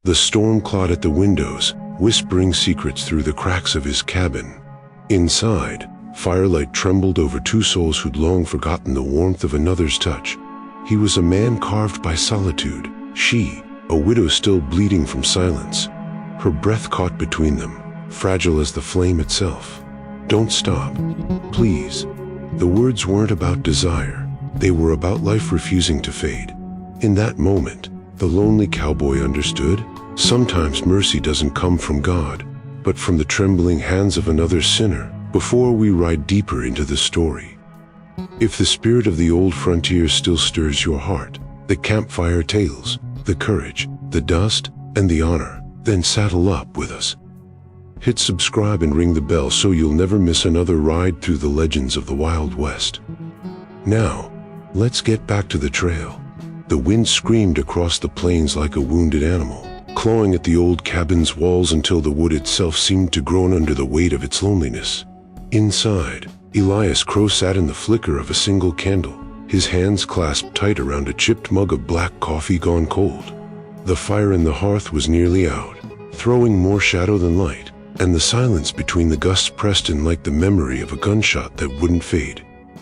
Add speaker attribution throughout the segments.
Speaker 1: The storm clawed at the windows, whispering secrets through the cracks of his cabin. Inside, firelight trembled over two souls who'd long forgotten the warmth of another's touch. He was a man carved by solitude, she, a widow still bleeding from silence. Her breath caught between them, fragile as the flame itself. "Don't stop, please." The words weren't about desire, they were about life refusing to fade. In that moment, the lonely cowboy understood, sometimes mercy doesn't come from God, but from the trembling hands of another sinner. Before we ride deeper into the story, if the spirit of the old frontier still stirs your heart, the campfire tales, the courage, the dust, and the honor, then saddle up with us. Hit subscribe and ring the bell so you'll never miss another ride through the legends of the Wild West. Now, let's get back to the trail. The wind screamed across the plains like a wounded animal, clawing at the old cabin's walls until the wood itself seemed to groan under the weight of its loneliness. Inside, Elias Crow sat in the flicker of a single candle, his hands clasped tight around a chipped mug of black coffee gone cold. The fire in the hearth was nearly out, throwing more shadow than light, and the silence between the gusts pressed in like the memory of a gunshot that wouldn't fade.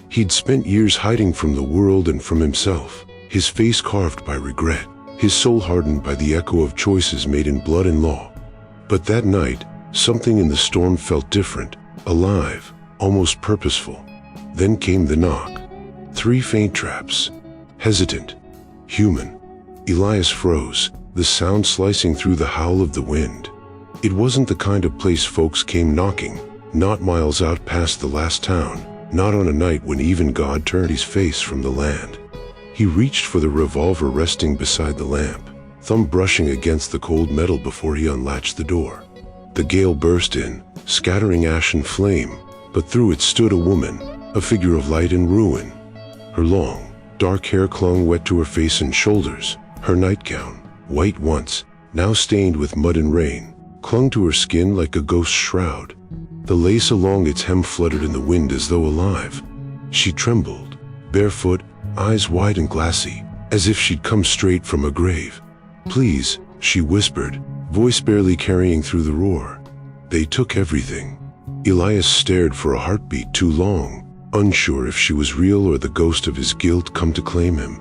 Speaker 1: He'd spent years hiding from the world and from himself, his face carved by regret, his soul hardened by the echo of choices made in blood and law. But that night, something in the storm felt different, alive, almost purposeful. Then came the knock. 3 faint traps. Hesitant. Human. Elias froze, the sound slicing through the howl of the wind. It wasn't the kind of place folks came knocking, not miles out past the last town, not on a night when even God turned his face from the land. He reached for the revolver resting beside the lamp, thumb brushing against the cold metal before he unlatched the door. The gale burst in, scattering ash and flame, but through it stood a woman, a figure of light and ruin. Her long, dark hair clung wet to her face and shoulders. Her nightgown, white once, now stained with mud and rain, clung to her skin like a ghost shroud. The lace along its hem fluttered in the wind as though alive. She trembled, barefoot, eyes wide and glassy, as if she'd come straight from a grave. "Please," she whispered, voice barely carrying through the roar. "They took everything." Elias stared for a heartbeat too long, unsure if she was real or the ghost of his guilt come to claim him.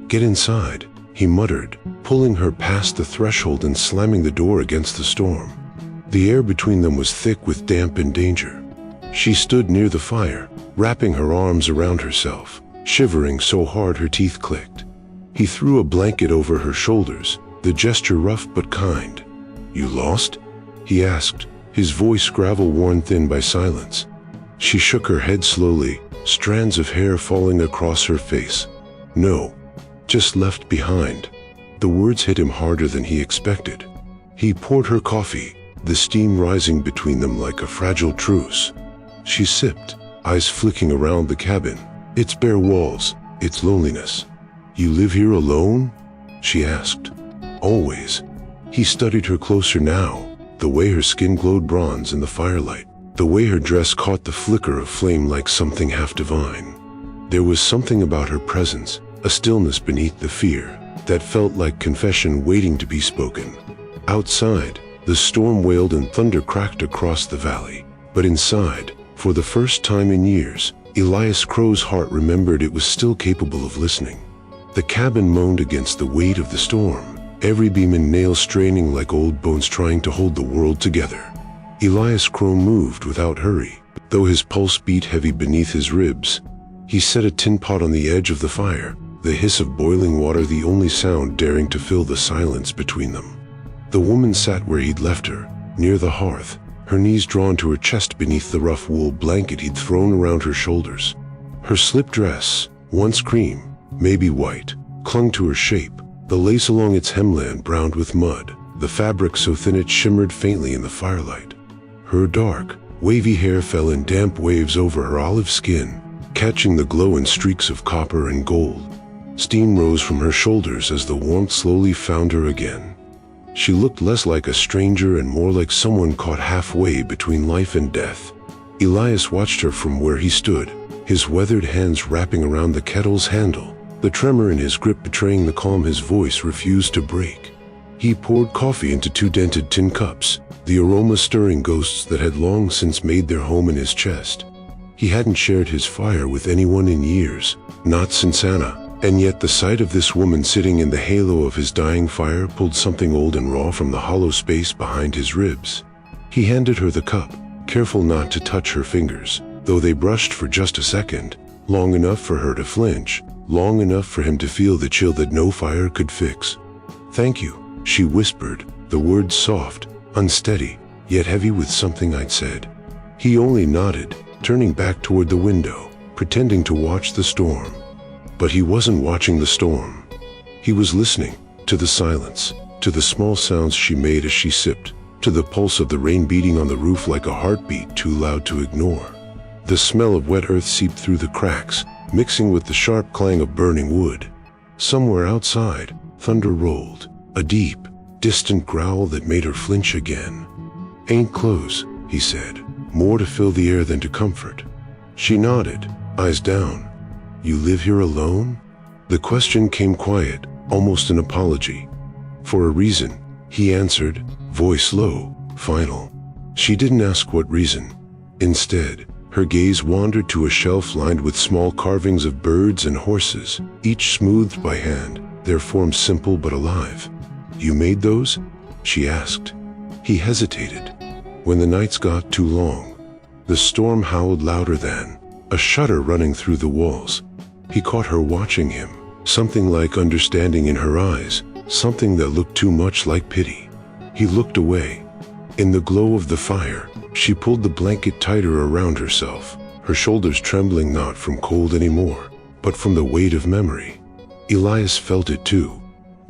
Speaker 1: "Get inside," he muttered, pulling her past the threshold and slamming the door against the storm. The air between them was thick with damp and danger. She stood near the fire, wrapping her arms around herself, shivering so hard her teeth clicked. He threw a blanket over her shoulders, the gesture rough but kind. "You lost?" he asked, his voice gravel-worn thin by silence. She shook her head slowly, strands of hair falling across her face. "No, just left behind." The words hit him harder than he expected. He poured her coffee, the steam rising between them like a fragile truce. She sipped, eyes flicking around the cabin, its bare walls, its loneliness. "You live here alone?" she asked. "Always." He studied her closer now, the way her skin glowed bronze in the firelight, the way her dress caught the flicker of flame like something half divine. There was something about her presence, a stillness beneath the fear, that felt like confession waiting to be spoken. Outside, the storm wailed and thunder cracked across the valley, but inside, for the first time in years, Elias Crow's heart remembered it was still capable of listening. The cabin moaned against the weight of the storm, every beam and nail straining like old bones trying to hold the world together. Elias Crow moved without hurry, though his pulse beat heavy beneath his ribs. He set a tin pot on the edge of the fire, the hiss of boiling water the only sound daring to fill the silence between them. The woman sat where he'd left her, near the hearth, her knees drawn to her chest beneath the rough wool blanket he'd thrown around her shoulders. Her slip dress, once cream, maybe white, clung to her shape, the lace along its hemland browned with mud, the fabric so thin it shimmered faintly in the firelight. Her dark, wavy hair fell in damp waves over her olive skin, catching the glow in streaks of copper and gold. Steam rose from her shoulders as the warmth slowly found her again. She looked less like a stranger and more like someone caught halfway between life and death. Elias watched her from where he stood, his weathered hands wrapping around the kettle's handle, the tremor in his grip betraying the calm his voice refused to break. He poured coffee into 2 dented tin cups, the aroma stirring ghosts that had long since made their home in his chest. He hadn't shared his fire with anyone in years, not since Anna, and yet the sight of this woman sitting in the halo of his dying fire pulled something old and raw from the hollow space behind his ribs. He handed her the cup, careful not to touch her fingers, though they brushed for just a second, long enough for her to flinch, long enough for him to feel the chill that no fire could fix. "Thank you," she whispered, the words soft, unsteady, yet heavy with something I'd said. He only nodded, turning back toward the window, pretending to watch the storm. But he wasn't watching the storm. He was listening to the silence, to the small sounds she made as she sipped, to the pulse of the rain beating on the roof like a heartbeat too loud to ignore. The smell of wet earth seeped through the cracks, mixing with the sharp clang of burning wood. Somewhere outside, thunder rolled, a deep, distant growl that made her flinch again. "Ain't close," he said, more to fill the air than to comfort. She nodded, eyes down. "You live here alone?" The question came quiet, almost an apology. "For a reason," he answered, voice low, final. She didn't ask what reason. Instead, her gaze wandered to a shelf lined with small carvings of birds and horses, each smoothed by hand, their forms simple but alive. "You made those?" she asked. He hesitated. When the nights got too long, the storm howled louder than, a shudder running through the walls. He caught her watching him, something like understanding in her eyes, something that looked too much like pity. He looked away. In the glow of the fire, she pulled the blanket tighter around herself, her shoulders trembling not from cold anymore, but from the weight of memory. Elias felt it too.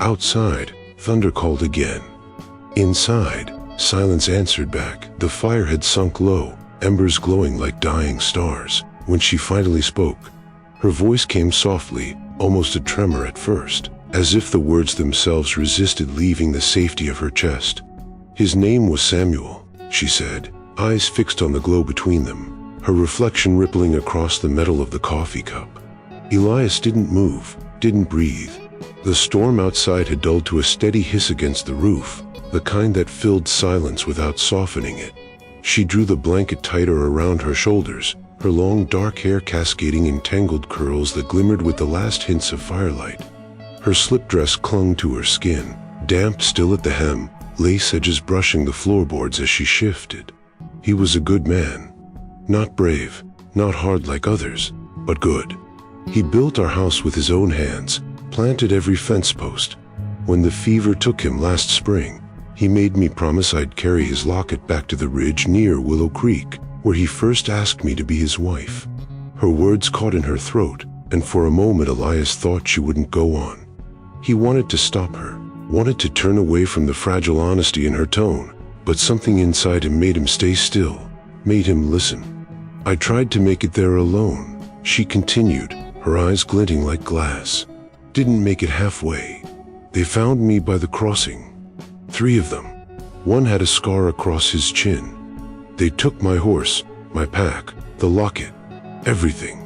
Speaker 1: Outside, thunder called again. Inside, silence answered back. The fire had sunk low, embers glowing like dying stars. When she finally spoke, her voice came softly, almost a tremor at first, as if the words themselves resisted leaving the safety of her chest. "His name was Samuel," she said, eyes fixed on the glow between them, her reflection rippling across the metal of the coffee cup. Elias didn't move, didn't breathe. The storm outside had dulled to a steady hiss against the roof, the kind that filled silence without softening it. She drew the blanket tighter around her shoulders, her long dark hair cascading in tangled curls that glimmered with the last hints of firelight. Her slip dress clung to her skin, damp still at the hem, lace edges brushing the floorboards as she shifted. He was a good man. Not brave, not hard like others, but good. He built our house with his own hands, planted every fence post. When the fever took him last spring, he made me promise I'd carry his locket back to the ridge near Willow Creek, where he first asked me to be his wife. Her words caught in her throat, and for a moment Elias thought she wouldn't go on. He wanted to stop her, wanted to turn away from the fragile honesty in her tone, but something inside him made him stay still, made him listen. "I tried to make it there alone," she continued, her eyes glinting like glass. "Didn't make it halfway. They found me by the crossing. 3 of them. One had a scar across his chin. They took my horse, my pack, the locket, everything.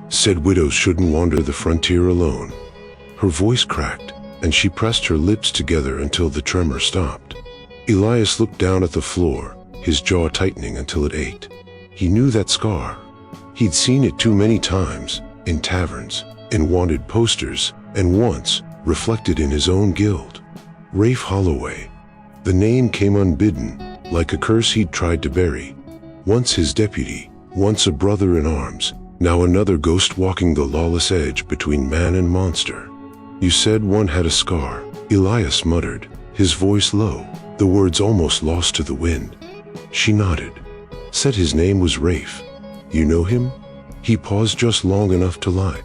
Speaker 1: Said widows shouldn't wander the frontier alone." Her voice cracked, and she pressed her lips together until the tremor stopped. Elias looked down at the floor, his jaw tightening until it ached. He knew that scar. He'd seen it too many times, in taverns, in wanted posters, and once, reflected in his own guild. Rafe Holloway. The name came unbidden, like a curse he'd tried to bury. Once his deputy, once a brother in arms, now another ghost walking the lawless edge between man and monster. "You said one had a scar," Elias muttered, his voice low, the words almost lost to the wind. She nodded. "Said his name was Rafe. You know him?" He paused just long enough to lie.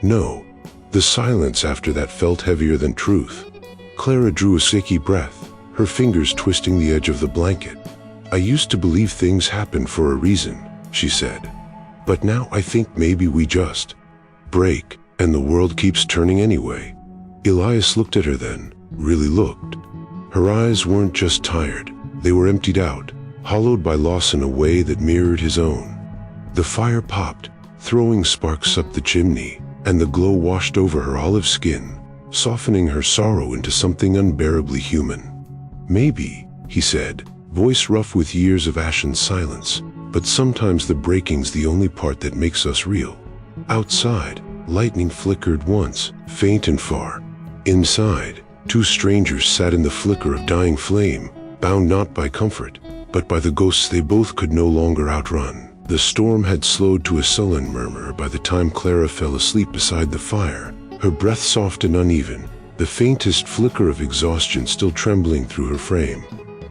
Speaker 1: "No." The silence after that felt heavier than truth. Clara drew a sicky breath, her fingers twisting the edge of the blanket. "I used to believe things happen for a reason," she said. "But now I think maybe we just break, and the world keeps turning anyway." Elias looked at her then, really looked. Her eyes weren't just tired, they were emptied out, hollowed by loss in a way that mirrored his own. The fire popped, throwing sparks up the chimney, and the glow washed over her olive skin, softening her sorrow into something unbearably human. "Maybe," he said, voice rough with years of ashen silence, "but sometimes the breaking's the only part that makes us real." Outside, lightning flickered once, faint and far. Inside, two strangers sat in the flicker of dying flame, bound not by comfort, but by the ghosts they both could no longer outrun. The storm had slowed to a sullen murmur by the time Clara fell asleep beside the fire, her breath soft and uneven, the faintest flicker of exhaustion still trembling through her frame.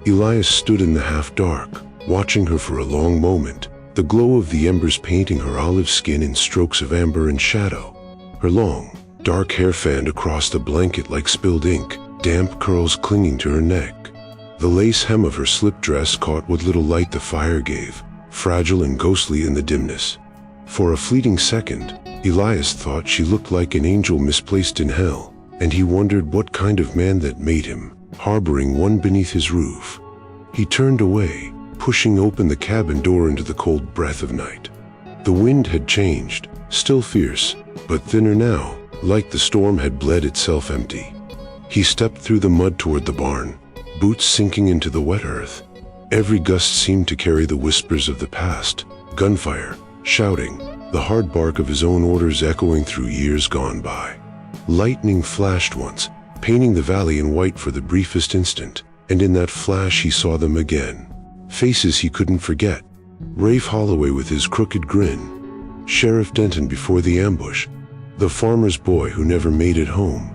Speaker 1: Elias stood in the half-dark, watching her for a long moment, the glow of the embers painting her olive skin in strokes of amber and shadow. Her long, dark hair fanned across the blanket like spilled ink, damp curls clinging to her neck. The lace hem of her slip dress caught what little light the fire gave, fragile and ghostly in the dimness. For a fleeting second, Elias thought she looked like an angel misplaced in hell, and he wondered what kind of man that made him, harboring one beneath his roof. He turned away, pushing open the cabin door into the cold breath of night. The wind had changed, still fierce, but thinner now, like the storm had bled itself empty. He stepped through the mud toward the barn, boots sinking into the wet earth. Every gust seemed to carry the whispers of the past, gunfire, shouting, the hard bark of his own orders echoing through years gone by. Lightning flashed once, painting the valley in white for the briefest instant, and in that flash he saw them again. Faces he couldn't forget. Rafe Holloway with his crooked grin, Sheriff Denton before the ambush, the farmer's boy who never made it home.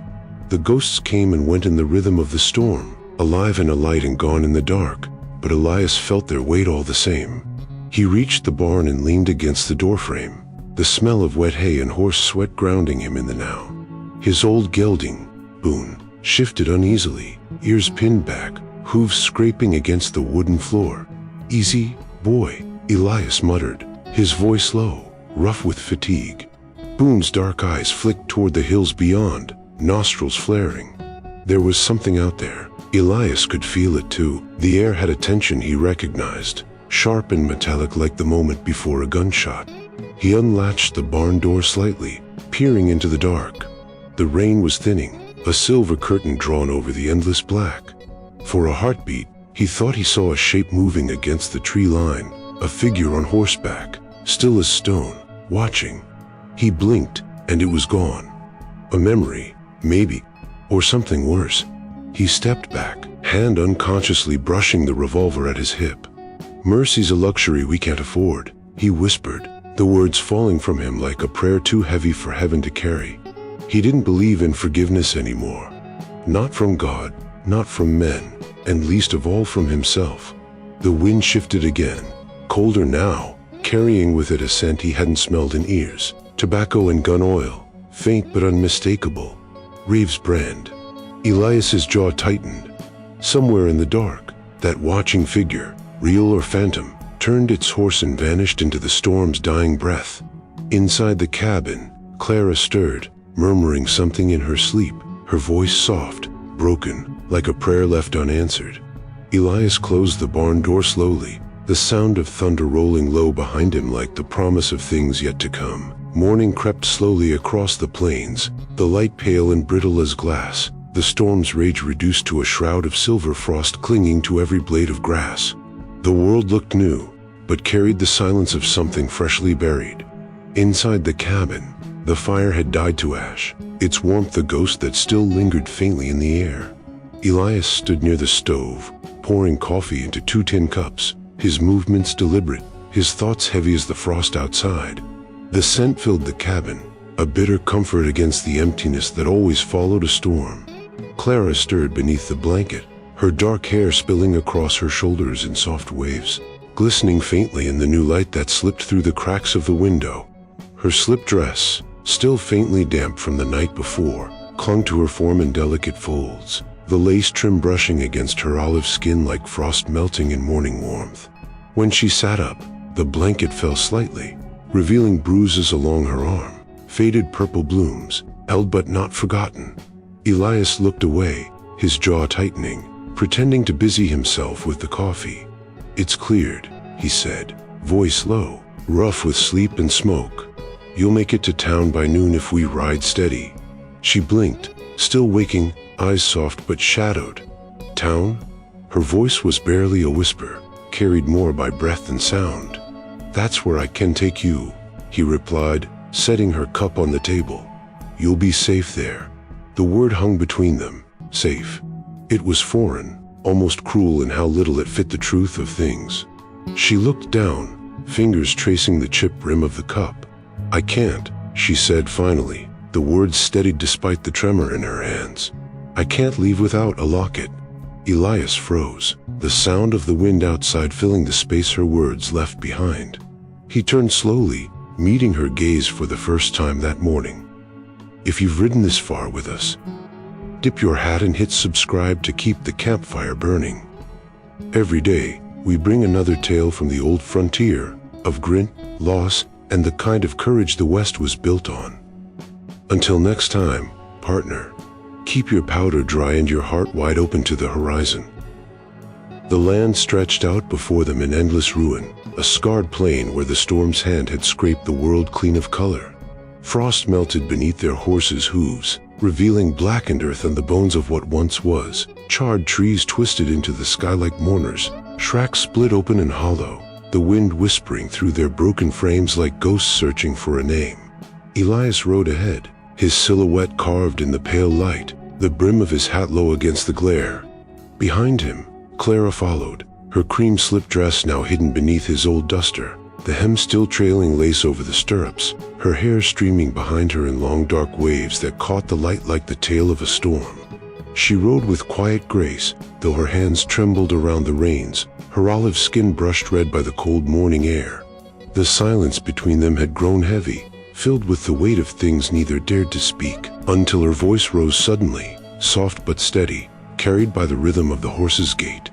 Speaker 1: The ghosts came and went in the rhythm of the storm, alive and alight and gone in the dark, but Elias felt their weight all the same. He reached the barn and leaned against the doorframe, the smell of wet hay and horse sweat grounding him in the now. His old gelding, Boone, shifted uneasily, ears pinned back, hooves scraping against the wooden floor. "Easy, boy," Elias muttered, his voice low, rough with fatigue. Boone's dark eyes flicked toward the hills beyond, nostrils flaring. There was something out there. Elias could feel it too. The air had a tension he recognized, sharp and metallic like the moment before a gunshot. He unlatched the barn door slightly, peering into the dark. The rain was thinning, a silver curtain drawn over the endless black. For a heartbeat, he thought he saw a shape moving against the tree line, a figure on horseback, still as stone, watching. He blinked, and it was gone. A memory, maybe, or something worse. He stepped back, hand unconsciously brushing the revolver at his hip. "Mercy's a luxury we can't afford," he whispered, the words falling from him like a prayer too heavy for heaven to carry. He didn't believe in forgiveness anymore. Not from God, not from men, and least of all from himself. The wind shifted again, colder now, carrying with it a scent he hadn't smelled in years. Tobacco and gun oil, faint but unmistakable. Reeves' brand. Elias's jaw tightened. Somewhere in the dark, that watching figure, real or phantom, turned its horse and vanished into the storm's dying breath. Inside the cabin, Clara stirred, murmuring something in her sleep, her voice soft, broken, like a prayer left unanswered. Elias closed the barn door slowly, the sound of thunder rolling low behind him like the promise of things yet to come. Morning crept slowly across the plains, the light pale and brittle as glass, the storm's rage reduced to a shroud of silver frost clinging to every blade of grass. The world looked new, but carried the silence of something freshly buried. Inside the cabin, the fire had died to ash, its warmth a ghost that still lingered faintly in the air. Elias stood near the stove, pouring coffee into 2 tin cups, his movements deliberate, his thoughts heavy as the frost outside. The scent filled the cabin, a bitter comfort against the emptiness that always followed a storm. Clara stirred beneath the blanket, her dark hair spilling across her shoulders in soft waves, glistening faintly in the new light that slipped through the cracks of the window. Her slip dress, still faintly damp from the night before, clung to her form in delicate folds, the lace trim brushing against her olive skin like frost melting in morning warmth. When she sat up, the blanket fell slightly, revealing bruises along her arm, faded purple blooms, held but not forgotten. Elias looked away, his jaw tightening, pretending to busy himself with the coffee. "It's cleared," he said, voice low, rough with sleep and smoke. "You'll make it to town by noon if we ride steady." She blinked, still waking, eyes soft but shadowed. Town? Her voice was barely a whisper, carried more by breath than sound. That's where I can take you, he replied, setting her cup on the table. You'll be safe there. The word hung between them, safe. It was foreign, almost cruel in how little it fit the truth of things. She looked down, fingers tracing the chipped rim of the cup. I can't, she said finally, the words steadied despite the tremor in her hands. I can't leave without a locket. Elias froze, the sound of the wind outside filling the space her words left behind. He turned slowly, meeting her gaze for the first time that morning. If you've ridden this far with us, dip your hat and hit subscribe to keep the campfire burning. Every day, we bring another tale from the old frontier, of grit, loss, and the kind of courage the West was built on. Until next time, partner, keep your powder dry and your heart wide open to the horizon. The land stretched out before them in endless ruin, a scarred plain where the storm's hand had scraped the world clean of color. Frost melted beneath their horses' hooves, revealing blackened earth and the bones of what once was. Charred trees twisted into the sky like mourners, tracks split open and hollow, the wind whispering through their broken frames like ghosts searching for a name. Elias rode ahead, his silhouette carved in the pale light, the brim of his hat low against the glare. Behind him, Clara followed, her cream slip dress now hidden beneath his old duster, the hem still trailing lace over the stirrups, her hair streaming behind her in long dark waves that caught the light like the tail of a storm. She rode with quiet grace, though her hands trembled around the reins, her olive skin brushed red by the cold morning air. The silence between them had grown heavy, filled with the weight of things neither dared to speak, until her voice rose suddenly, soft but steady, carried by the rhythm of the horse's gait.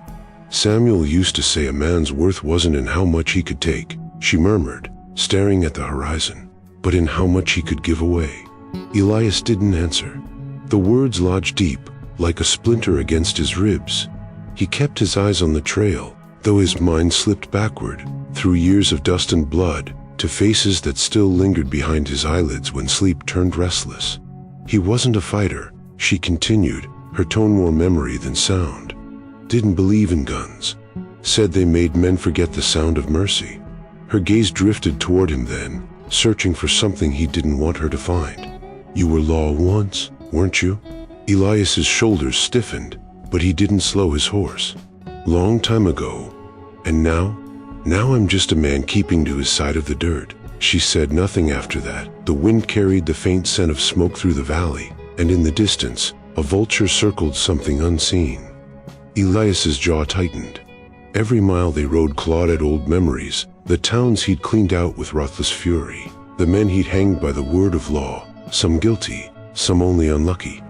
Speaker 1: Samuel used to say a man's worth wasn't in how much he could take, she murmured, staring at the horizon, but in how much he could give away. Elias didn't answer. The words lodged deep, like a splinter against his ribs. He kept his eyes on the trail, though his mind slipped backward, through years of dust and blood, to faces that still lingered behind his eyelids when sleep turned restless. He wasn't a fighter, she continued, her tone more memory than sound. Didn't believe in guns. Said they made men forget the sound of mercy. Her gaze drifted toward him then, searching for something he didn't want her to find. You were law once, weren't you? Elias's shoulders stiffened, but he didn't slow his horse. Long time ago. And now? Now I'm just a man keeping to his side of the dirt. She said nothing after that. The wind carried the faint scent of smoke through the valley, and in the distance, a vulture circled something unseen. Elias's jaw tightened. Every mile they rode clawed at old memories, the towns he'd cleaned out with ruthless fury, the men he'd hanged by the word of law, some guilty, some only unlucky.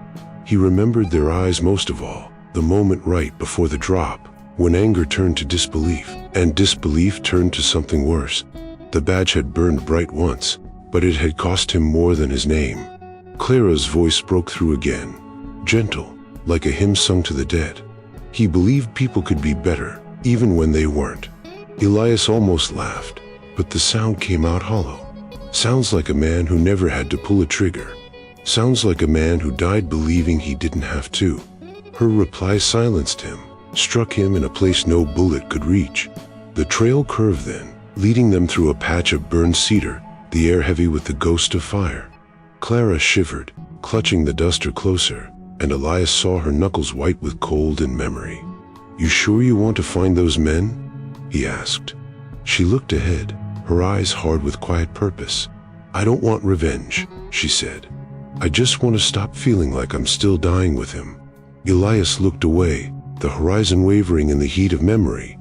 Speaker 1: He remembered their eyes most of all, the moment right before the drop, when anger turned to disbelief, and disbelief turned to something worse. The badge had burned bright once, but it had cost him more than his name. Clara's voice broke through again, gentle, like a hymn sung to the dead. He believed people could be better, even when they weren't. Elias almost laughed, but the sound came out hollow. Sounds like a man who never had to pull a trigger. Sounds like a man who died believing he didn't have to. Her reply silenced him, struck him in a place no bullet could reach. The trail curved then, leading them through a patch of burned cedar, the air heavy with the ghost of fire. Clara shivered, clutching the duster closer, and Elias saw her knuckles white with cold and memory. You sure you want to find those men? He asked. She looked ahead, her eyes hard with quiet purpose. I don't want revenge, she said. I just want to stop feeling like I'm still dying with him. Elias looked away, the horizon wavering in the heat of memory.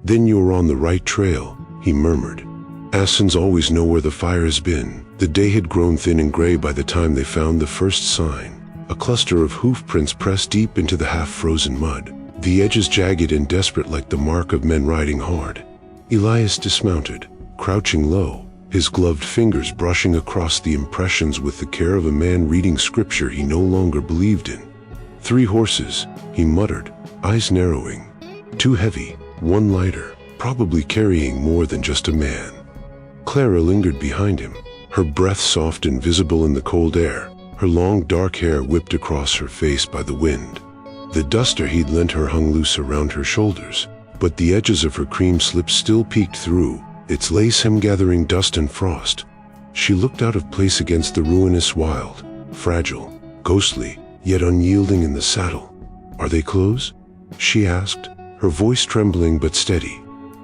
Speaker 1: Then you're on the right trail, he murmured. Assassins always know where the fire has been. The day had grown thin and gray by the time they found the first sign. A cluster of hoof prints pressed deep into the half-frozen mud, the edges jagged and desperate like the mark of men riding hard. Elias dismounted, crouching low, his gloved fingers brushing across the impressions with the care of a man reading scripture he no longer believed in. 3 horses, he muttered, eyes narrowing. 2 heavy, 1 lighter, probably carrying more than just a man. Clara lingered behind him, her breath soft and visible in the cold air, Her long dark hair whipped across her face by the wind. The duster he'd lent her hung loose around her shoulders, but the edges of her cream slip still peeked through, its lace hem gathering dust and frost. She looked out of place against the ruinous wild, fragile, ghostly, yet unyielding in the saddle. "Are they clothes?" she asked, her voice trembling but steady.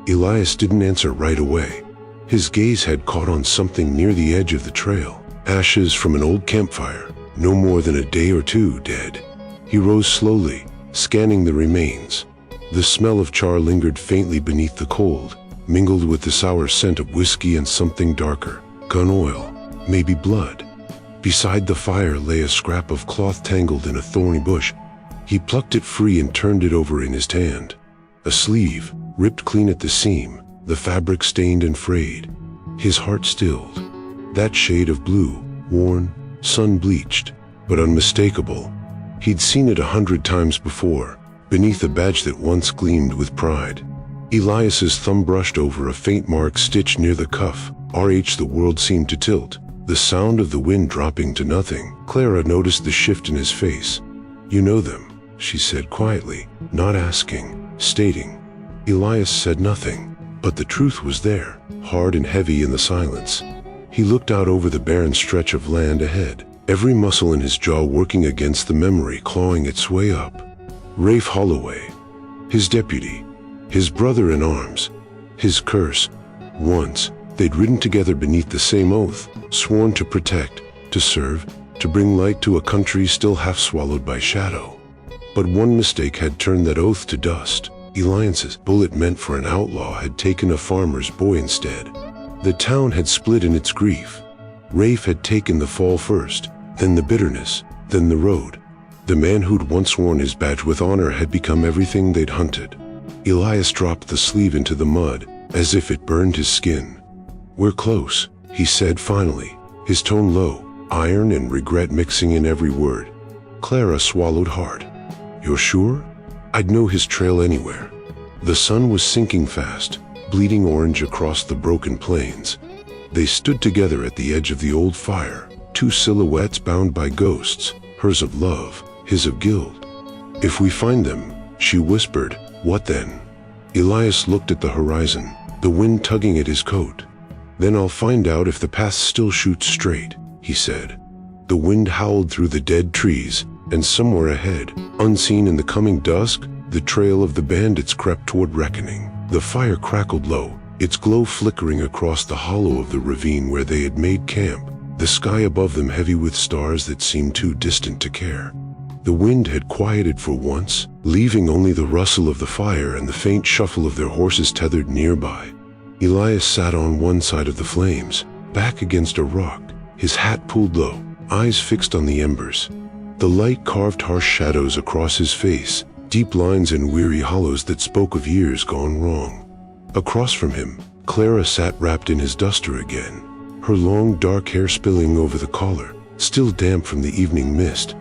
Speaker 1: Elias didn't answer right away. His gaze had caught on something near the edge of the trail, ashes from an old campfire, no more than a day or two dead. He rose slowly, scanning the remains. The smell of char lingered faintly beneath the cold, mingled with the sour scent of whiskey and something darker, gun oil, maybe blood. Beside the fire lay a scrap of cloth tangled in a thorny bush. He plucked it free and turned it over in his hand. A sleeve, ripped clean at the seam, the fabric stained and frayed. His heart stilled. That shade of blue, worn, sun-bleached, but unmistakable. He'd seen it 100 times before, beneath a badge that once gleamed with pride. Elias's thumb brushed over a faint mark stitched near the cuff. The world seemed to tilt, the sound of the wind dropping to nothing. Clara noticed the shift in his face. "You know them," she said quietly, not asking, stating. Elias said nothing, but the truth was there, hard and heavy in the silence. He looked out over the barren stretch of land ahead, every muscle in his jaw working against the memory clawing its way up. Rafe Holloway, his deputy, his brother in arms, his curse. Once, they'd ridden together beneath the same oath, sworn to protect, to serve, to bring light to a country still half swallowed by shadow. But one mistake had turned that oath to dust. Elias's bullet meant for an outlaw had taken a farmer's boy instead. The town had split in its grief. Rafe had taken the fall first, then the bitterness, then the road. The man who'd once worn his badge with honor had become everything they'd hunted. Elias dropped the sleeve into the mud, as if it burned his skin. "We're close," he said finally, his tone low, iron and regret mixing in every word. Clara swallowed hard. "You're sure? I'd know his trail anywhere." The sun was sinking fast, bleeding orange across the broken plains. They stood together at the edge of the old fire, two silhouettes bound by ghosts, hers of love, his of guilt. "If we find them," she whispered, "what then?" Elias looked at the horizon, the wind tugging at his coat. "Then I'll find out if the path still shoots straight," he said. The wind howled through the dead trees, and somewhere ahead, unseen in the coming dusk, the trail of the bandits crept toward reckoning. The fire crackled low, its glow flickering across the hollow of the ravine where they had made camp, the sky above them heavy with stars that seemed too distant to care. The wind had quieted for once, leaving only the rustle of the fire and the faint shuffle of their horses tethered nearby. Elias sat on one side of the flames, back against a rock, his hat pulled low, eyes fixed on the embers. The light carved harsh shadows across his face, deep lines and weary hollows that spoke of years gone wrong. Across from him, Clara sat wrapped in his duster again, her long dark hair spilling over the collar, still damp from the evening mist.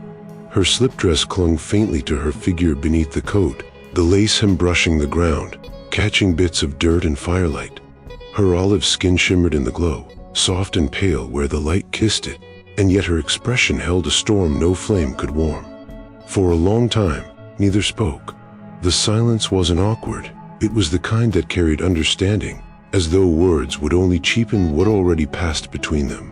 Speaker 1: Her slip dress clung faintly to her figure beneath the coat, the lace hem brushing the ground, catching bits of dirt and firelight. Her olive skin shimmered in the glow, soft and pale where the light kissed it, and yet her expression held a storm no flame could warm. For a long time, neither spoke. The silence wasn't awkward, it was the kind that carried understanding, as though words would only cheapen what already passed between them.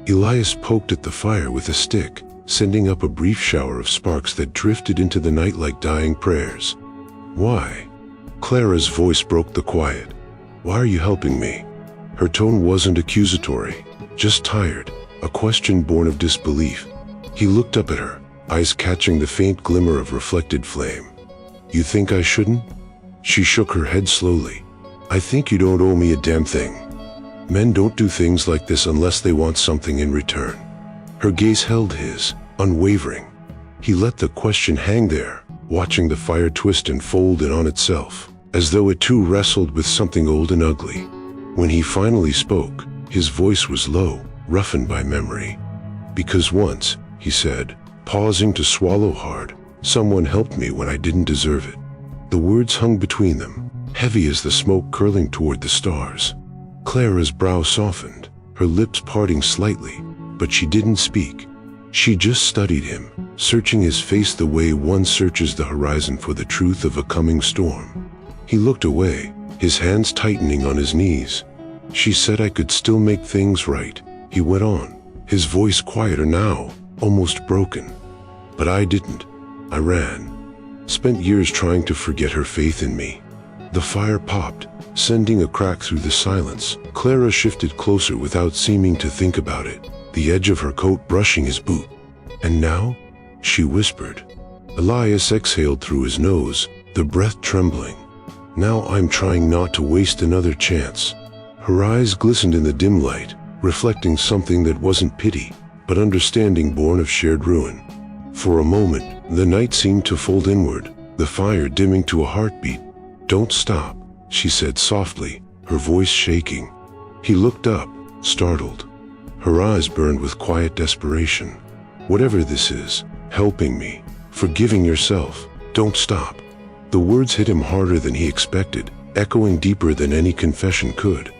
Speaker 1: Elias poked at the fire with a stick, sending up a brief shower of sparks that drifted into the night like dying prayers. "Why?" Clara's voice broke the quiet. "Why are you helping me?" Her tone wasn't accusatory, just tired, a question born of disbelief. He looked up at her, eyes catching the faint glimmer of reflected flame. "You think I shouldn't?" She shook her head slowly. "I think you don't owe me a damn thing. Men don't do things like this unless they want something in return." Her gaze held his, unwavering. He let the question hang there, watching the fire twist and fold in on itself, as though it too wrestled with something old and ugly. When he finally spoke, his voice was low, roughened by memory. "Because once," he said, pausing to swallow hard, "someone helped me when I didn't deserve it." The words hung between them, heavy as the smoke curling toward the stars. Clara's brow softened, her lips parting slightly, but she didn't speak. She just studied him, searching his face the way one searches the horizon for the truth of a coming storm. He looked away, his hands tightening on his knees. She said I could still make things right, he went on, his voice quieter now, almost broken. But I didn't. I ran. Spent years trying to forget her faith in me. The fire popped, sending a crack through the silence. Clara shifted closer without seeming to think about it, the edge of her coat brushing his boot. And now? She whispered. Elias exhaled through his nose, the breath trembling. Now I'm trying not to waste another chance. Her eyes glistened in the dim light, reflecting something that wasn't pity, but understanding born of shared ruin. For a moment, the night seemed to fold inward, the fire dimming to a heartbeat. Don't stop, she said softly, her voice shaking. He looked up, startled. Her eyes burned with quiet desperation. Whatever this is, helping me, forgiving yourself, don't stop. The words hit him harder than he expected, echoing deeper than any confession could.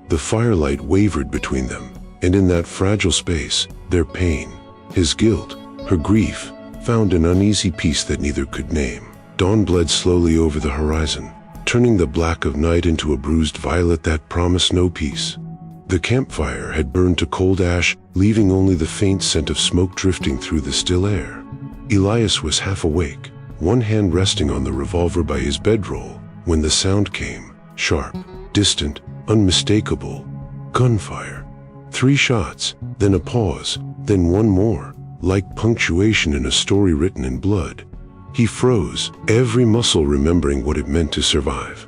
Speaker 1: The firelight wavered between them, and in that fragile space, their pain, his guilt, her grief, found an uneasy peace that neither could name. Dawn bled slowly over the horizon, turning the black of night into a bruised violet that promised no peace. The campfire had burned to cold ash, leaving only the faint scent of smoke drifting through the still air. Elias was half awake, one hand resting on the revolver by his bedroll, when the sound came, sharp, distant, unmistakable. Gunfire. 3 shots, then a pause, then one more, like punctuation in a story written in blood. He froze, every muscle remembering what it meant to survive.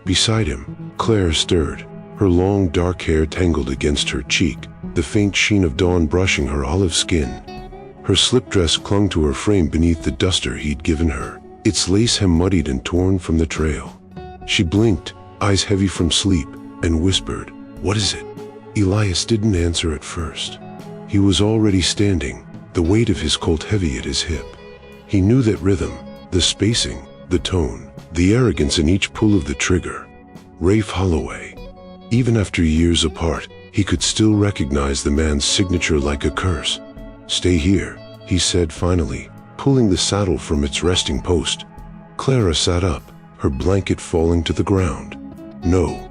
Speaker 1: Beside him, Claire stirred, her long dark hair tangled against her cheek, the faint sheen of dawn brushing her olive skin. Her slip dress clung to her frame beneath the duster he'd given her, its lace hem muddied and torn from the trail. She blinked, eyes heavy from sleep, and whispered, "What is it?" Elias didn't answer at first. He was already standing, the weight of his Colt heavy at his hip. He knew that rhythm, the spacing, the tone, the arrogance in each pull of the trigger. Rafe Holloway. Even after years apart, he could still recognize the man's signature like a curse. "Stay here," he said finally, pulling the saddle from its resting post. Clara sat up, her blanket falling to the ground. "No."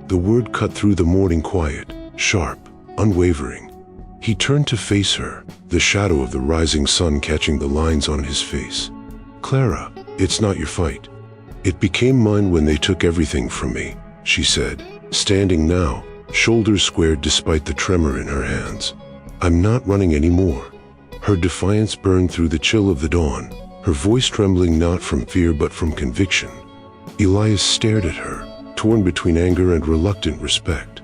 Speaker 1: The word cut through the morning quiet, sharp, unwavering. He turned to face her, the shadow of the rising sun catching the lines on his face. "Clara, it's not your fight. It became mine when they took everything from me," she said, standing now, shoulders squared despite the tremor in her hands. "I'm not running anymore." Her defiance burned through the chill of the dawn, her voice trembling not from fear but from conviction. Elias stared at her, torn between anger and reluctant respect.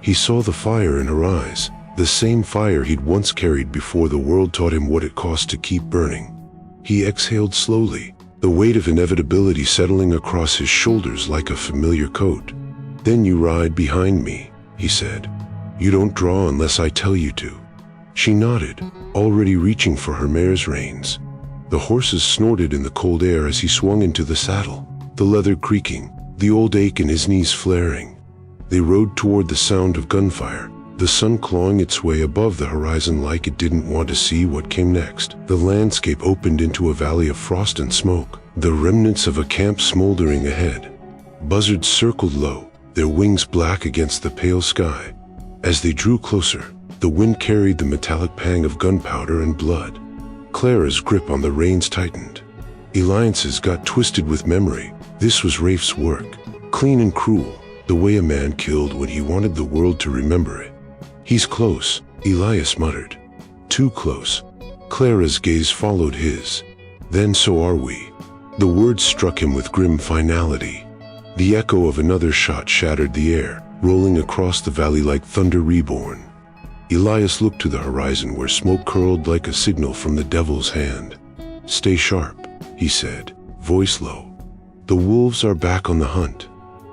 Speaker 1: He saw the fire in her eyes, the same fire he'd once carried before the world taught him what it cost to keep burning. He exhaled slowly, the weight of inevitability settling across his shoulders like a familiar coat. "Then you ride behind me," he said. "You don't draw unless I tell you to." She nodded, already reaching for her mare's reins. The horses snorted in the cold air as he swung into the saddle, the leather creaking, the old ache in his knees flaring. They rode toward the sound of gunfire, the sun clawing its way above the horizon like it didn't want to see what came next. The landscape opened into a valley of frost and smoke, the remnants of a camp smoldering ahead. Buzzards circled low, their wings black against the pale sky. As they drew closer, the wind carried the metallic pang of gunpowder and blood. Clara's grip on the reins tightened. Elias's got twisted with memory. This was Rafe's work, clean and cruel, the way a man killed when he wanted the world to remember it. "He's close," Elias muttered. "Too close." Clara's gaze followed his. "Then so are we." The words struck him with grim finality. The echo of another shot shattered the air, rolling across the valley like thunder reborn. Elias looked to the horizon where smoke curled like a signal from the devil's hand. "Stay sharp," he said, voice low. "The wolves are back on the hunt."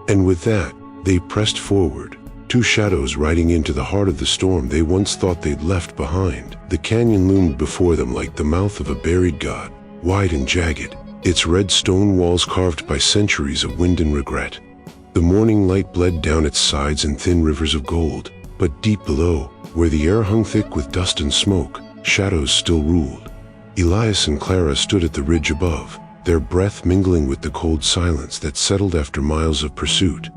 Speaker 1: And with that, they pressed forward, 2 shadows riding into the heart of the storm they once thought they'd left behind. The canyon loomed before them like the mouth of a buried god, wide and jagged, its red stone walls carved by centuries of wind and regret. The morning light bled down its sides in thin rivers of gold, but deep below, where the air hung thick with dust and smoke, Shadows still ruled. Elias and Clara stood at the ridge above, their breath mingling with the cold silence that settled after miles of pursuit.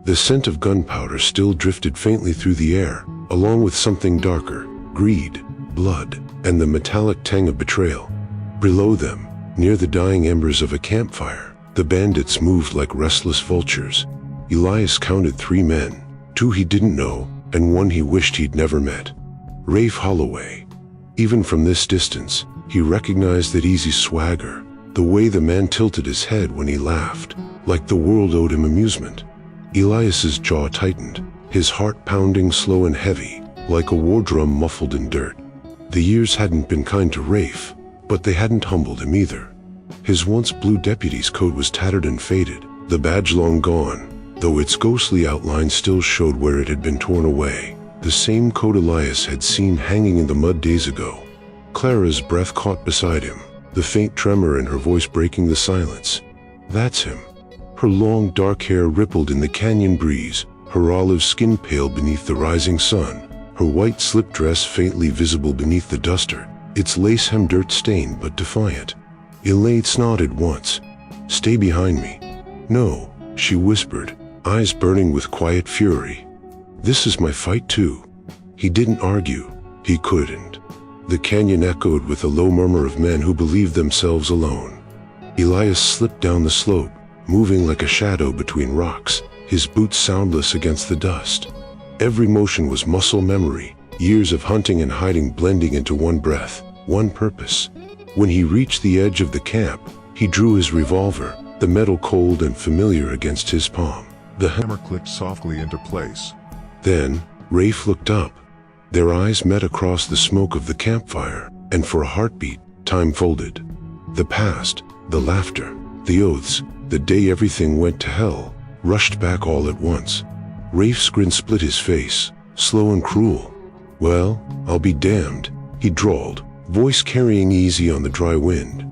Speaker 1: The scent of gunpowder still drifted faintly through the air, along with something darker, greed, blood, and the metallic tang of betrayal. Below them, near the dying embers of a campfire, the bandits moved like restless vultures. Elias counted 3 men, 2 he didn't know, and 1 he wished he'd never met. Rafe Holloway. Even from this distance, he recognized that easy swagger, the way the man tilted his head when he laughed, like the world owed him amusement. Elias's jaw tightened, his heart pounding slow and heavy, like a war drum muffled in dirt. The years hadn't been kind to Rafe, but they hadn't humbled him either. His once blue deputy's coat was tattered and faded, the badge long gone, though its ghostly outline still showed where it had been torn away. The same coat Elias had seen hanging in the mud days ago. Clara's breath caught beside him, the faint tremor in her voice breaking the silence. That's him. Her long dark hair rippled in the canyon breeze, her olive skin pale beneath the rising sun, her white slip dress faintly visible beneath the duster, its lace hem dirt-stained but defiant. Elias nodded once. "Stay behind me." "No," she whispered, eyes burning with quiet fury. "This is my fight too." He didn't argue. He couldn't. The canyon echoed with a low murmur of men who believed themselves alone. Elias slipped down the slope, moving like a shadow between rocks, his boots soundless against the dust. Every motion was muscle memory, years of hunting and hiding blending into one breath, one purpose. When he reached the edge of the camp, he drew his revolver, the metal cold and familiar against his palm. The
Speaker 2: hammer clicked softly into place.
Speaker 1: Then, Rafe looked up. Their eyes met across the smoke of the campfire, and for a heartbeat, time folded. The past, the laughter, the oaths, the day everything went to hell, rushed back all at once. Rafe's grin split his face, slow and cruel. "Well, I'll be damned," he drawled, voice carrying easy on the dry wind.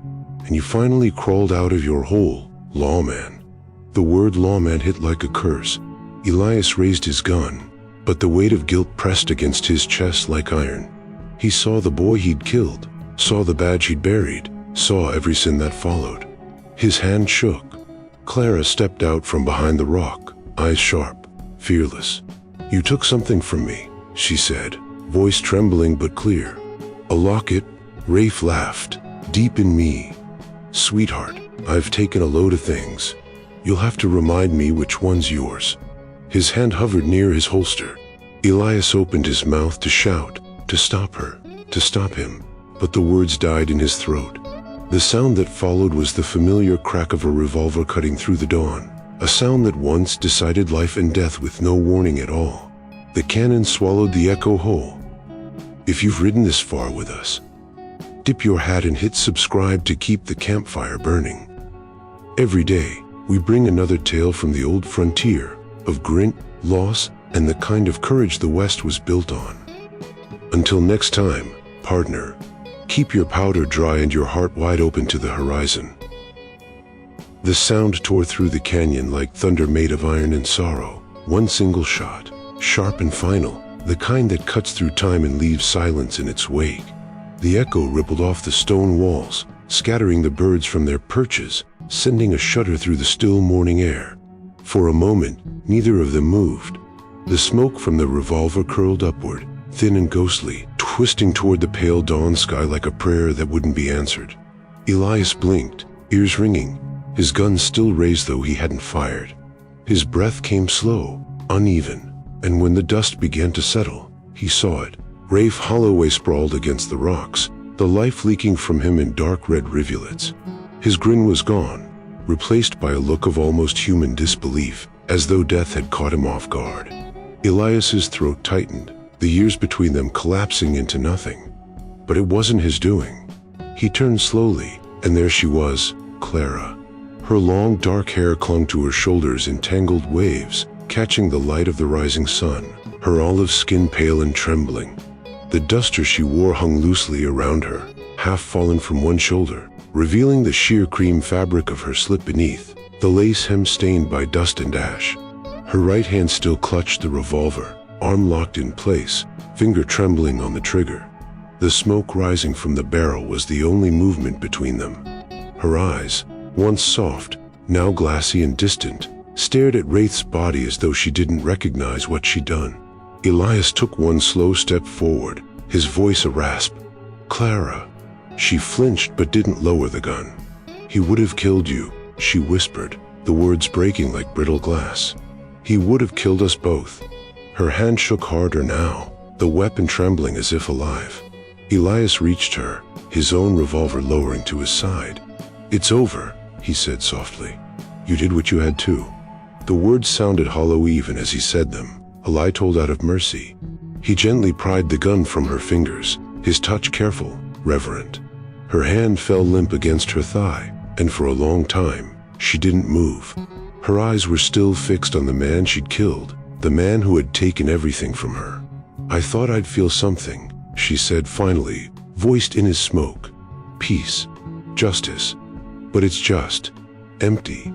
Speaker 1: "And you finally crawled out of your hole, lawman." The word lawman hit like a curse. Elias raised his gun, but the weight of guilt pressed against his chest like iron. He saw the boy he'd killed, saw the badge he'd buried, saw every sin that followed. His hand shook. Clara stepped out from behind the rock, eyes sharp, fearless. "You took something from me," she said, voice trembling but clear. "A locket?" Rafe laughed. "Deep in me. Sweetheart, I've taken a load of things. You'll have to remind me which one's yours." His hand hovered near his holster. Elias opened his mouth to shout, to stop her, to stop him, but the words died in his throat. The sound that followed was the familiar crack of a revolver cutting through the dawn, a sound that once decided life and death with no warning at all. The cannon swallowed the echo whole. If you've ridden this far with us, dip your hat and hit subscribe to keep the campfire burning. Every day, we bring another tale from the old frontier, of grit, loss, and the kind of courage the West was built on. Until next time, partner, keep your powder dry and your heart wide open to the horizon. The sound tore through the canyon like thunder made of iron and sorrow, one single shot, sharp and final, the kind that cuts through time and leaves silence in its wake. The echo rippled off the stone walls, scattering the birds from their perches, sending a shudder through the still morning air. For a moment, neither of them moved. The smoke from the revolver curled upward, thin and ghostly, twisting toward the pale dawn sky like a prayer that wouldn't be answered. Elias blinked, ears ringing, his gun still raised though he hadn't fired. His breath came slow, uneven, and when the dust began to settle, he saw it. Rafe Holloway sprawled against the rocks, the life leaking from him in dark red rivulets. His grin was gone, replaced by a look of almost human disbelief, as though death had caught him off guard. Elias's throat tightened, the years between them collapsing into nothing. But it wasn't his doing. He turned slowly, and there she was, Clara. Her long dark hair clung to her shoulders in tangled waves, catching the light of the rising sun, her olive skin pale and trembling. The duster she wore hung loosely around her, half fallen from one shoulder, revealing the sheer cream fabric of her slip beneath, the lace hem stained by dust and ash. Her right hand still clutched the revolver, arm locked in place, finger trembling on the trigger. The smoke rising from the barrel was the only movement between them. Her eyes, once soft, now glassy and distant, stared at Wraith's body as though she didn't recognize what she'd done. Elias took one slow step forward, his voice a rasp. "Clara." She flinched but didn't lower the gun. "He would have killed you," she whispered, the words breaking like brittle glass. "He would have killed us both." Her hand shook harder now, the weapon trembling as if alive. Elias reached her, his own revolver lowering to his side. "It's over," he said softly. "You did what you had to." The words sounded hollow even as he said them, a lie told out of mercy. He gently pried the gun from her fingers, his touch careful, reverent. Her hand fell limp against her thigh, and for a long time, she didn't move. Her eyes were still fixed on the man she'd killed, the man who had taken everything from her. "I thought I'd feel something," she said finally, voiced in his smoke. "Peace. Justice. But it's just empty."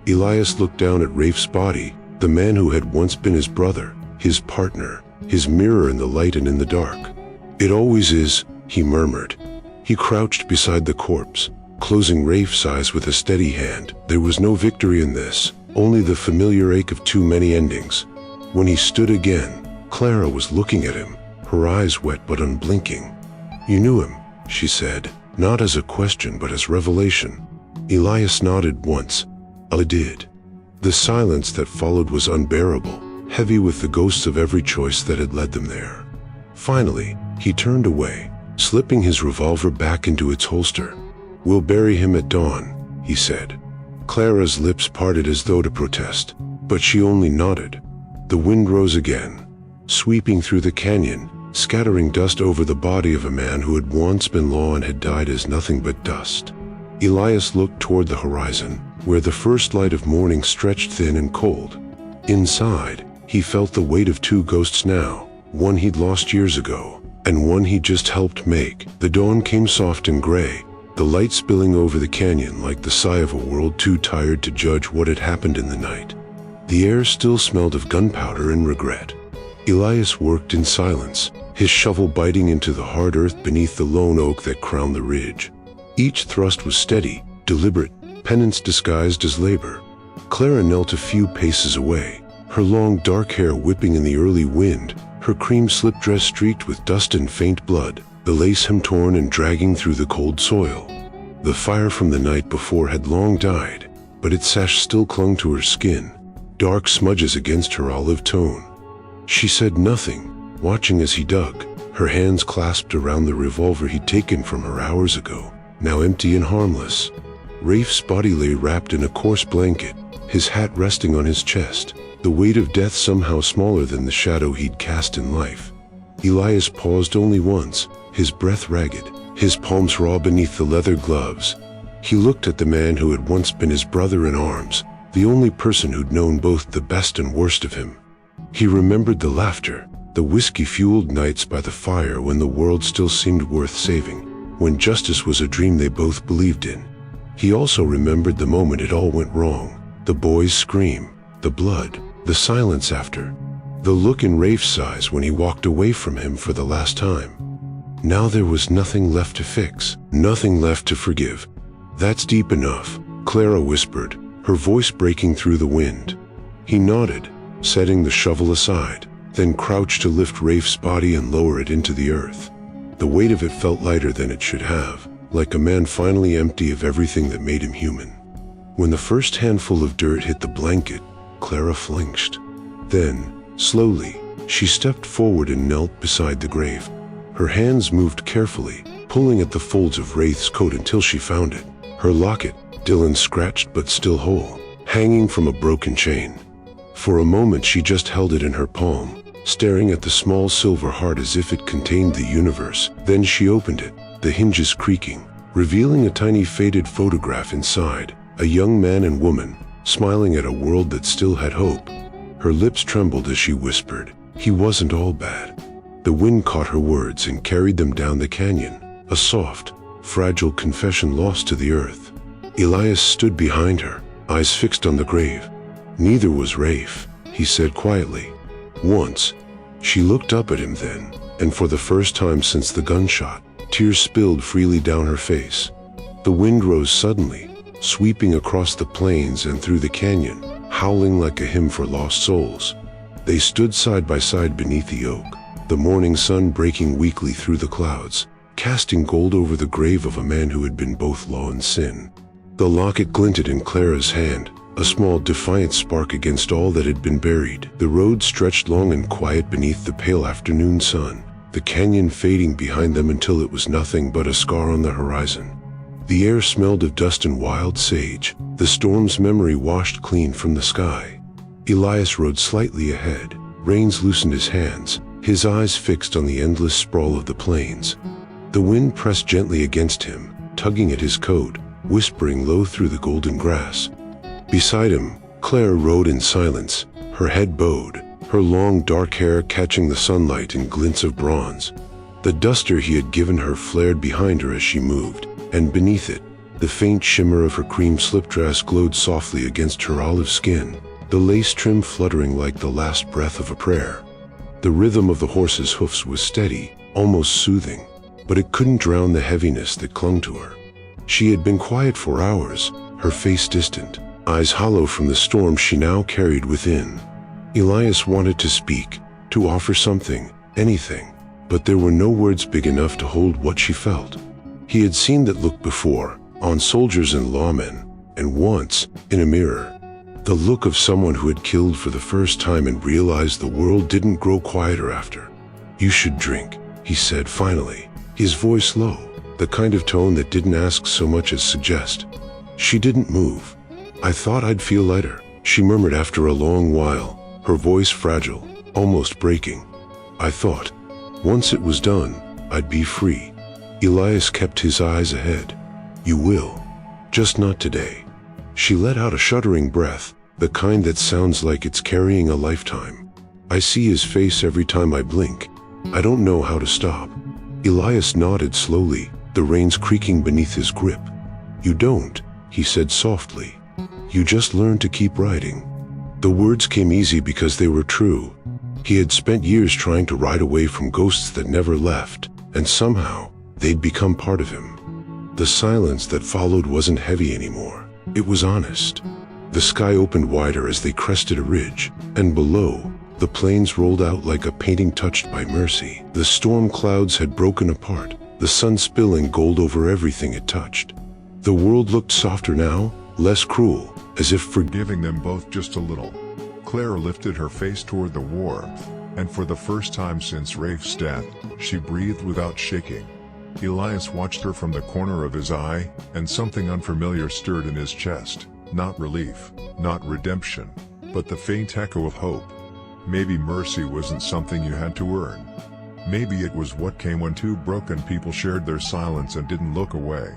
Speaker 1: Elias looked down at Rafe's body, the man who had once been his brother, his partner, his mirror in the light and in the dark. "It always is," he murmured. He crouched beside the corpse, closing Rafe's eyes with a steady hand. There was no victory in this, only the familiar ache of too many endings. When he stood again, Clara was looking at him, her eyes wet but unblinking. "You knew him," she said, not as a question but as revelation. Elias nodded once. "I did." The silence that followed was unbearable, heavy with the ghosts of every choice that had led them there. Finally, he turned away, slipping his revolver back into its holster. "We'll bury him at dawn," he said. Clara's lips parted as though to protest, but she only nodded. The wind rose again, sweeping through the canyon, scattering dust over the body of a man who had once been law and had died as nothing but dust. Elias looked toward the horizon, where the first light of morning stretched thin and cold. Inside, he felt the weight of two ghosts now, one he'd lost years ago, and one he'd just helped make. The dawn came soft and gray, the light spilling over the canyon like the sigh of a world too tired to judge what had happened in the night. The air still smelled of gunpowder and regret. Elias worked in silence, his shovel biting into the hard earth beneath the lone oak that crowned the ridge. Each thrust was steady, deliberate, penance disguised as labor. Clara knelt a few paces away, her long dark hair whipping in the early wind, her cream slip dress streaked with dust and faint blood, the lace hem torn and dragging through the cold soil. The fire from the night before had long died, but its sash still clung to her skin, dark smudges against her olive tone. She said nothing, watching as he dug, her hands clasped around the revolver he'd taken from her hours ago, now empty and harmless. Rafe's body lay wrapped in a coarse blanket, his hat resting on his chest, the weight of death somehow smaller than the shadow he'd cast in life. Elias paused only once, his breath ragged, his palms raw beneath the leather gloves. He looked at the man who had once been his brother in arms, the only person who'd known both the best and worst of him. He remembered the laughter, the whiskey-fueled nights by the fire when the world still seemed worth saving, when justice was a dream they both believed in. He also remembered the moment it all went wrong, the boy's scream, the blood, the silence after, the look in Rafe's eyes when he walked away from him for the last time. Now there was nothing left to fix, nothing left to forgive. "That's deep enough," Clara whispered, her voice breaking through the wind. He nodded, setting the shovel aside, then crouched to lift Rafe's body and lower it into the earth. The weight of it felt lighter than it should have, like a man finally empty of everything that made him human. When the first handful of dirt hit the blanket, Clara flinched. Then, slowly, she stepped forward and knelt beside the grave. Her hands moved carefully, pulling at the folds of Wraith's coat until she found it. Her locket, Dylan scratched but still whole, hanging from a broken chain. For a moment she just held it in her palm, staring at the small silver heart as if it contained the universe. Then she opened it, the hinges creaking, revealing a tiny faded photograph inside, a young man and woman, smiling at a world that still had hope. Her lips trembled as she whispered, "He wasn't all bad." The wind caught her words and carried them down the canyon, a soft, fragile confession lost to the earth. Elias stood behind her, eyes fixed on the grave. "Neither was Rafe," he said quietly. "Once." She looked up at him then, and for the first time since the gunshot, tears spilled freely down her face. The wind rose suddenly, sweeping across the plains and through the canyon, howling like a hymn for lost souls. They stood side by side beneath the oak, the morning sun breaking weakly through the clouds, casting gold over the grave of a man who had been both law and sin. The locket glinted in Clara's hand, a small defiant spark against all that had been buried. The road stretched long and quiet beneath the pale afternoon sun, the canyon fading behind them until it was nothing but a scar on the horizon. The air smelled of dust and wild sage, the storm's memory washed clean from the sky. Elias rode slightly ahead, reins loosened his hands, his eyes fixed on the endless sprawl of the plains. The wind pressed gently against him, tugging at his coat, whispering low through the golden grass. Beside him, Clara rode in silence, her head bowed, her long dark hair catching the sunlight in glints of bronze. The duster he had given her flared behind her as she moved, and beneath it, the faint shimmer of her cream slip dress glowed softly against her olive skin, the lace trim fluttering like the last breath of a prayer. The rhythm of the horse's hoofs was steady, almost soothing, but it couldn't drown the heaviness that clung to her. She had been quiet for hours, her face distant, eyes hollow from the storm she now carried within. Elias wanted to speak, to offer something, anything, but there were no words big enough to hold what she felt. He had seen that look before, on soldiers and lawmen, and once, in a mirror. The look of someone who had killed for the first time and realized the world didn't grow quieter after. "You should drink," he said finally, his voice low, the kind of tone that didn't ask so much as suggest. She didn't move. "I thought I'd feel lighter," she murmured after a long while, her voice fragile, almost breaking. "I thought, once it was done, I'd be free." Elias kept his eyes ahead. "You will. Just not today." She let out a shuddering breath, the kind that sounds like it's carrying a lifetime. "I see his face every time I blink. I don't know how to stop." Elias nodded slowly, the reins creaking beneath his grip. "You don't," he said softly. "You just learn to keep riding." The words came easy because they were true. He had spent years trying to ride away from ghosts that never left, and somehow, they'd become part of him. The silence that followed wasn't heavy anymore. It was honest. The sky opened wider as they crested a ridge, and below, the plains rolled out like a painting touched by mercy. The storm clouds had broken apart, the sun spilling gold over everything it touched. The world looked softer now, less cruel, as if
Speaker 2: forgiving them both just a little. Clara lifted her face toward the warmth, and for the first time since Rafe's death, she breathed without shaking. Elias watched her from the corner of his eye, and something unfamiliar stirred in his chest. Not relief, not redemption, but the faint echo of hope. Maybe mercy wasn't something you had to earn. Maybe it was what came when two broken people shared their silence and didn't look away.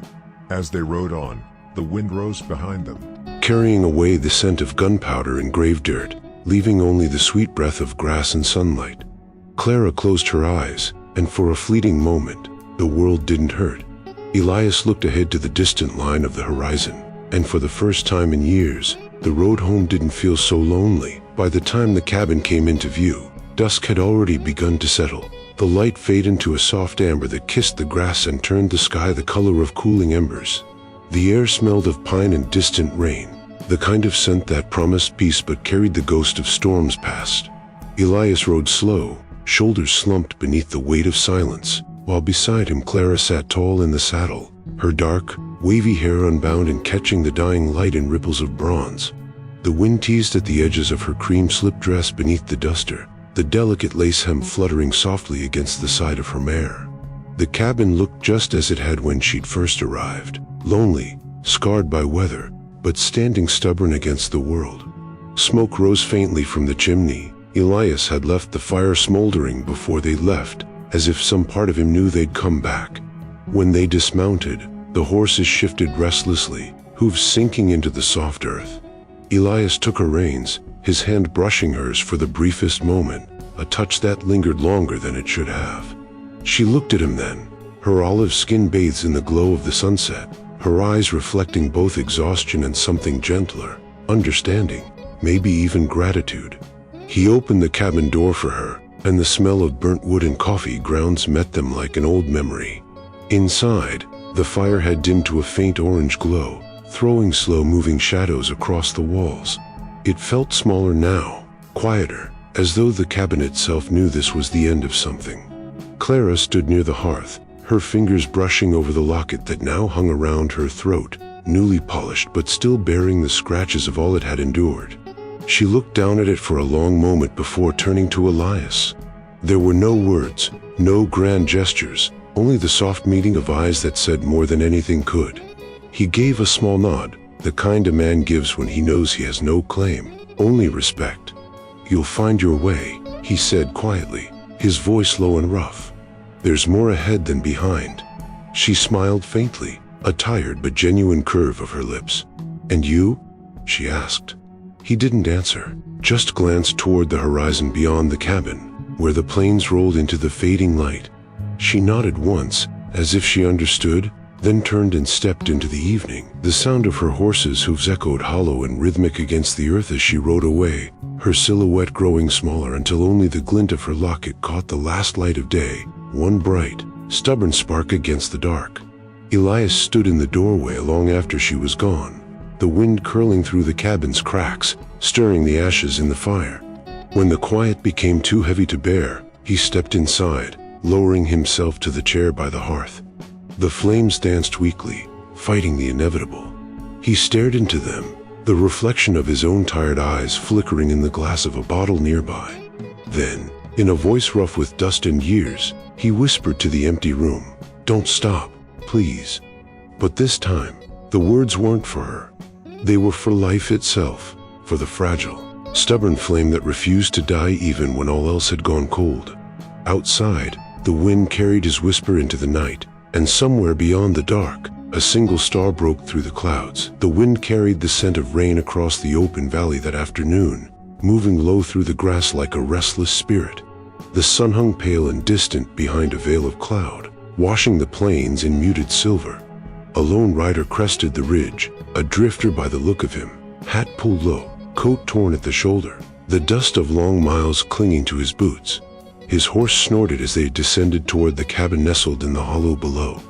Speaker 2: As they rode on, the wind rose behind them,
Speaker 1: carrying away the scent of gunpowder and grave dirt, leaving only the sweet breath of grass and sunlight. Clara closed her eyes, and for a fleeting moment, the world didn't hurt. Elias looked ahead to the distant line of the horizon, and for the first time in years, the road home didn't feel so lonely. By the time the cabin came into view, dusk had already begun to settle. The light faded into a soft amber that kissed the grass and turned the sky the color of cooling embers. The air smelled of pine and distant rain, the kind of scent that promised peace but carried the ghost of storms past. Elias rode slow, shoulders slumped beneath the weight of silence, while beside him Clara sat tall in the saddle, her dark, wavy hair unbound and catching the dying light in ripples of bronze. The wind teased at the edges of her cream slip dress beneath the duster, the delicate lace hem fluttering softly against the side of her mare. The cabin looked just as it had when she'd first arrived, lonely, scarred by weather, but standing stubborn against the world. Smoke rose faintly from the chimney. Elias had left the fire smoldering before they left, as if some part of him knew they'd come back. When they dismounted, the horses shifted restlessly, hooves sinking into the soft earth. Elias took her reins, his hand brushing hers for the briefest moment, a touch that lingered longer than it should have. She looked at him then, her olive skin bathed in the glow of the sunset, her eyes reflecting both exhaustion and something gentler, understanding, maybe even gratitude. He opened the cabin door for her, and the smell of burnt wood and coffee grounds met them like an old memory. Inside, the fire had dimmed to a faint orange glow, throwing slow-moving shadows across the walls. It felt smaller now, quieter, as though the cabin itself knew this was the end of something. Clara stood near the hearth, her fingers brushing over the locket that now hung around her throat, newly polished but still bearing the scratches of all it had endured. She looked down at it for a long moment before turning to Elias. There were no words, no grand gestures, only the soft meeting of eyes that said more than anything could. He gave a small nod, the kind a man gives when he knows he has no claim, only respect. "You'll find your way," he said quietly, his voice low and rough. "There's more ahead than behind." She smiled faintly, a tired but genuine curve of her lips. "And you?" she asked. He didn't answer, just glanced toward the horizon beyond the cabin, where the planes rolled into the fading light. She nodded once, as if she understood, then turned and stepped into the evening. The sound of her horse's hooves echoed hollow and rhythmic against the earth as she rode away, her silhouette growing smaller until only the glint of her locket caught the last light of day, one bright, stubborn spark against the dark. Elias stood in the doorway long after she was gone, the wind curling through the cabin's cracks, stirring the ashes in the fire. When the quiet became too heavy to bear, he stepped inside, lowering himself to the chair by the hearth. The flames danced weakly, fighting the inevitable. He stared into them, the reflection of his own tired eyes flickering in the glass of a bottle nearby. Then, in a voice rough with dust and years, he whispered to the empty room, "Don't stop, please." But this time, the words weren't for her. They were for life itself, for the fragile, stubborn flame that refused to die even when all else had gone cold. Outside, the wind carried his whisper into the night, and somewhere beyond the dark, a single star broke through the clouds. The wind carried the scent of rain across the open valley that afternoon, moving low through the grass like a restless spirit. The sun hung pale and distant behind a veil of cloud, washing the plains in muted silver. A lone rider crested the ridge, a drifter by the look of him, hat pulled low, coat torn at the shoulder, the dust of long miles clinging to his boots. His horse snorted as they descended toward the cabin nestled in the hollow below.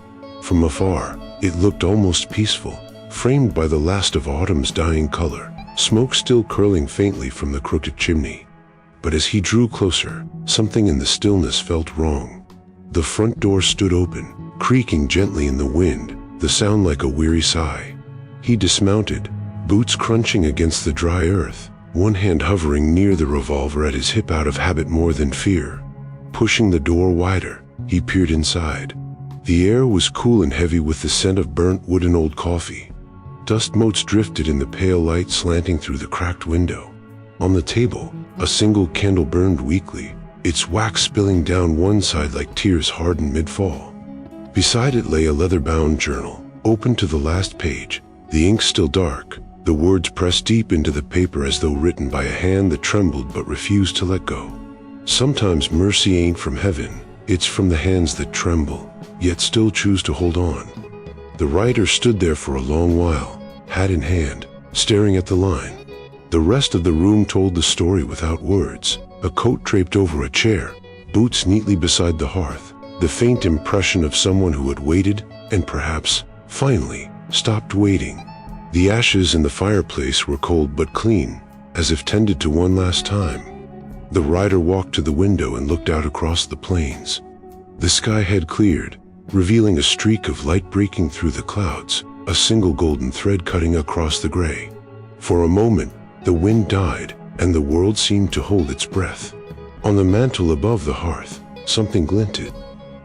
Speaker 1: From afar, it looked almost peaceful, framed by the last of autumn's dying color, smoke still curling faintly from the crooked chimney. But as he drew closer, something in the stillness felt wrong. The front door stood open, creaking gently in the wind, the sound like a weary sigh. He dismounted, boots crunching against the dry earth, one hand hovering near the revolver at his hip out of habit more than fear. Pushing the door wider, he peered inside. The air was cool and heavy with the scent of burnt wood and old coffee. Dust motes drifted in the pale light slanting through the cracked window. On the table, a single candle burned weakly, its wax spilling down one side like tears hardened mid-fall. Beside it lay a leather-bound journal, open to the last page, the ink still dark, the words pressed deep into the paper as though written by a hand that trembled but refused to let go. Sometimes mercy ain't from heaven, it's from the hands that tremble, yet still choose to hold on. The writer stood there for a long while, hat in hand, staring at the line. The rest of the room told the story without words, a coat draped over a chair, boots neatly beside the hearth, the faint impression of someone who had waited and perhaps, finally, stopped waiting. The ashes in the fireplace were cold but clean, as if tended to one last time. The rider walked to the window and looked out across the plains. The sky had cleared, revealing a streak of light breaking through the clouds, a single golden thread cutting across the gray. For a moment, the wind died, and the world seemed to hold its breath. On the mantel above the hearth, something glinted.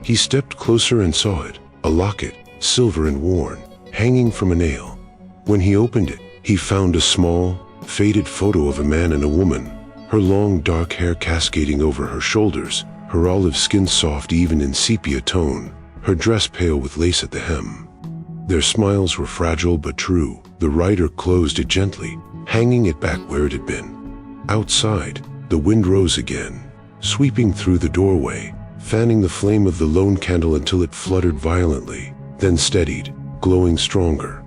Speaker 1: He stepped closer and saw it, a locket, silver and worn, hanging from a nail. When he opened it, he found a small, faded photo of a man and a woman, her long dark hair cascading over her shoulders, her olive skin soft even in sepia tone, her dress pale with lace at the hem. Their smiles were fragile but true. The writer closed it gently, hanging it back where it had been. Outside, the wind rose again, sweeping through the doorway, fanning the flame of the lone candle until it fluttered violently, then steadied, glowing stronger.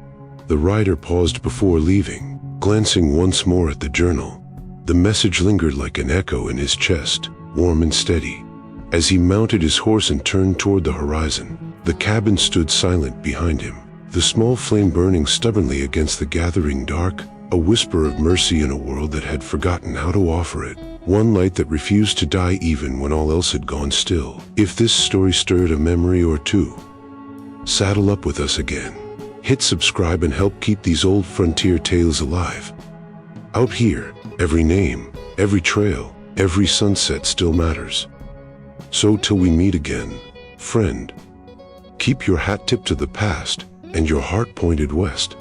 Speaker 1: The writer paused before leaving, glancing once more at the journal. The message lingered like an echo in his chest, warm and steady. As he mounted his horse and turned toward the horizon, the cabin stood silent behind him, the small flame burning stubbornly against the gathering dark, a whisper of mercy in a world that had forgotten how to offer it, one light that refused to die even when all else had gone still. If this story stirred a memory or two, saddle up with us again. Hit subscribe and help keep these old frontier tales alive. Out here, every name, every trail, every sunset still matters. So till we meet again, friend, keep your hat tipped to the past and your heart pointed west.